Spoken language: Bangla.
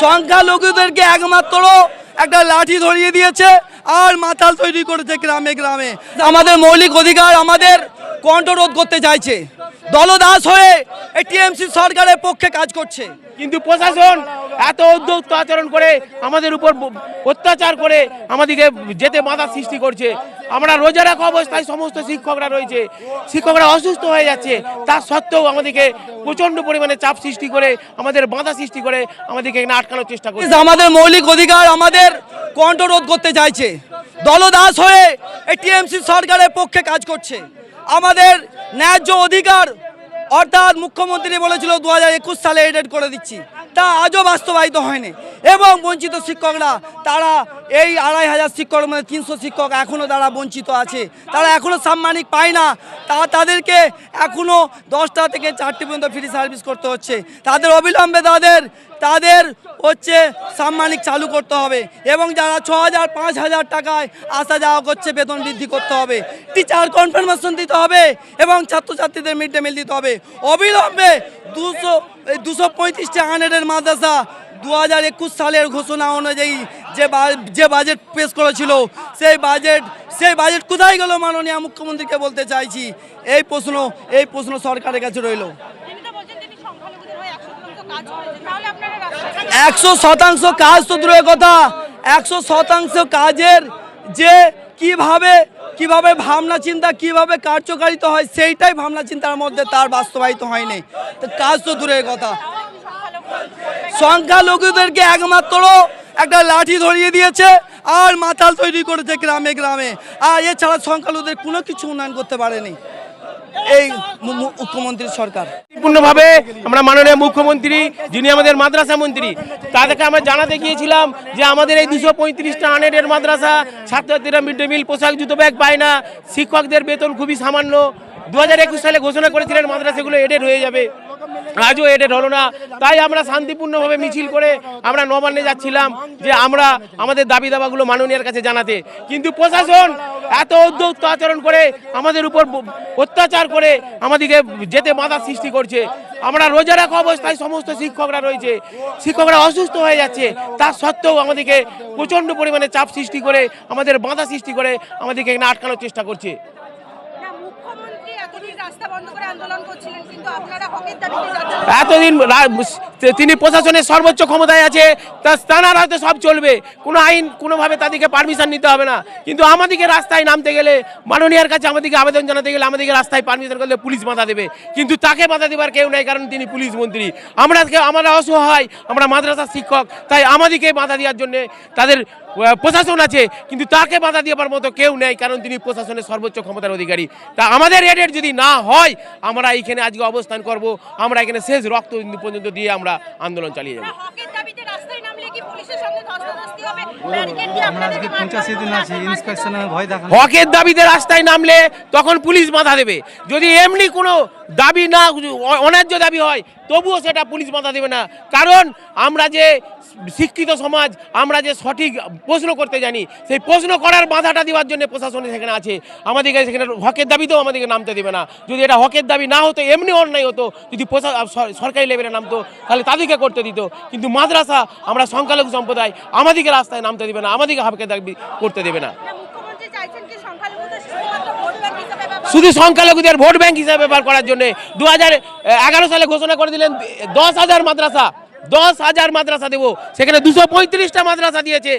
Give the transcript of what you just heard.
সংখ্যালঘুদেরকে একমাত্র একটা লাঠি ধরিয়ে দিয়েছে আর মাতাল তৈরি করেছে গ্রামে গ্রামে। আমাদের মৌলিক অধিকার আমাদের কণ্ঠরোধ করতে চাইছে, দলদাস হয়ে টিএমসি সরকারের পক্ষে কাজ করছে। কিন্তু প্রশাসন এত উদ্যোক্ত আচরণ করে আমাদের উপর অত্যাচার করে আমাদেরকে যেতে বাধা সৃষ্টি করছে। আমরা রোজা রাখা অবস্থায় সমস্ত শিক্ষকরা রয়েছে, শিক্ষকরা অসুস্থ হয়ে যাচ্ছে, তার সত্ত্বেও আমাদেরকে প্রচণ্ড পরিমাণে চাপ সৃষ্টি করে আমাদের বাধা সৃষ্টি করে আমাদেরকে এখানে আটকানোর চেষ্টা করছে। আমাদের মৌলিক অধিকার আমাদের কণ্ঠরোধ করতে চাইছে, দলদাস হয়ে টিএমসি সরকারের পক্ষে কাজ করছে। আমাদের ন্যায্য অধিকার অর্থাৎ মুখ্যমন্ত্রী বলেছিল 2021 সালে এডেড করে দিচ্ছি, তা আজও বাস্তবায়িত হয়নি এবং বঞ্চিত শিক্ষকরা তারা এই 2500 শিক্ষকের মধ্যে 300 শিক্ষক এখনও তারা বঞ্চিত আছে, তারা এখনও সাম্মানিক পায় না। তাদেরকে এখনও 10টা থেকে 4টে পর্যন্ত ফ্রি সার্ভিস করতে হচ্ছে। তাদের অবিলম্বে তাদের হচ্ছে সাম্মানিক চালু করতে হবে এবং যারা 6000 5000 টাকায় আসা যাওয়া করছে বেতন বৃদ্ধি করতে হবে, টিচার কনফার্মেশন দিতে হবে এবং ছাত্রছাত্রীদের মিড ডে মিল দিতে হবে। অবিলম্বে 235টা আনএডেড মাদ্রাসা 2021 সালের ঘোষণা অনুযায়ী যে বাজেট পেশ করেছিল সেই বাজেট কোথায় গেল মাননীয় মুখ্যমন্ত্রীকে বলতে চাইছি। এই প্রশ্ন সরকারের কাছে রইল। 100% কাজ তো দূরের কথা, 100% কাজের যে কিভাবে ভাবনা চিন্তা কিভাবে কার্যকারিতা হয় সেইটাই ভাবনা চিন্তার মধ্যে তার বাস্তবায়িত হয়নি। তো কাজ তো দূরের কথা, সংখ্যালঘুদেরকে একমাত্র একটা লাঠি ধরিয়ে দিয়েছে আর মাতাল তৈরি করেছে গ্রামে গ্রামে। আর এছাড়া সংখ্যালঘুদের কোনো কিছু উন্নয়ন করতে পারেনি এই মুখ্যমন্ত্রীর সরকার। পূর্ণভাবে আমরা মাননীয় মুখ্যমন্ত্রী যিনি আমাদের মাদ্রাসা মন্ত্রী তাদেরকে আমরা জানাতে গিয়েছিলাম যে আমাদের এই 235টা আনএডেড মাদ্রাসা ছাত্রছাত্রীরা মিড ডে মিল পোশাক জুতো ব্যাগ পায় না, শিক্ষকদের বেতন খুবই সামান্য। 2021 সালে ঘোষণা করেছিলেন মাদ্রাসাগুলো এডেড হয়ে যাবে, আজও এডেড হলো না। তাই আমরা শান্তিপূর্ণভাবে মিছিল করে আমরা নবান্নে যাচ্ছিলাম যে আমরা আমাদের দাবি দাবাগুলো মাননীয়ের কাছে জানাতে। কিন্তু প্রশাসন এত উদ্যোক্ত আচরণ করে আমাদের উপর অত্যাচার করে আমাদেরকে যেতে বাধা সৃষ্টি করছে। আমরা রোজা রাখা অবস্থায় সমস্ত শিক্ষকরা রয়েছে, শিক্ষকরা অসুস্থ হয়ে যাচ্ছে, তার সত্ত্বেও আমাদেরকে প্রচণ্ড পরিমাণে চাপ সৃষ্টি করে আমাদের বাধা সৃষ্টি করে আমাদেরকে এখানে আটকানোর চেষ্টা করছে। এতদিন তিনি প্রশাসনের সর্বোচ্চ ক্ষমতায় আছে, তার হয়তো সব চলবে, কোনো আইন কোনোভাবে তাদেরকে পারমিশন নিতে হবে না। কিন্তু আমাদেরকে রাস্তায় নামতে গেলে মাননীয়ার কাছে আমাদেরকে আবেদন জানাতে গেলে আমাদেরকে রাস্তায় পারমিশন করলে পুলিশ বাধা দেবে, কিন্তু তাকে বাধা দেবার কেউ নেই, কারণ তিনি পুলিশ মন্ত্রী। আমরা অসহায়, আমরা মাদ্রাসার শিক্ষক, তাই আমাদেরকে বাধা দেওয়ার জন্য তাদের প্রশাসন আছে, কিন্তু তাকে বাধা দেওয়ার মতো কেউ নেই, কারণ তিনি প্রশাসনের সর্বোচ্চ ক্ষমতার অধিকারী। তা আমাদের এডেড যদি না হয় আমরা এখানে আজকে অবস্থান করব, আমরা এখানে শেষ রক্ত পর্যন্ত দিয়ে আমরা আন্দোলন চালিয়ে যাব। হকের দাবিতে রাস্তায় নামলে তখন পুলিশ বাধা দেবে। যদি এমনি কোনো দাবি না অন্যায্য দাবি হয় তবুও সেটা পুলিশ বাধা দেবে না, কারণ আমরা যে শিক্ষিত সমাজ, আমরা যে সঠিক প্রশ্ন করতে জানি, সেই প্রশ্ন করার বাধাটা দেওয়ার জন্য প্রশাসন সেখানে আছে। আমাদেরকে সেখানে হকের দাবিতেও আমাদেরকে নামতে দেবে না। যদি এটা হকের দাবি না হতো, এমনি অন্যায় হতো, যদি সরকারি লেভেলে নামতো তাহলে তাদেরকে করতে দিত। কিন্তু মাদ্রাসা, আমরা সংখ্যালঘু সম্প্রদায়, আমাদেরকে রাস্তায় নামতে দেবে না, আমাদেরকে হকের দাবি করতে দেবে না। শুধু সংখ্যালঘুদের ভোট ব্যাংক হিসাবে ব্যবহার করার জন্য 2011 সালে ঘোষণা করে দিলেন 10,000 মাদ্রাসা দেবো, সেখানে 235টা মাদ্রাসা দিয়েছে।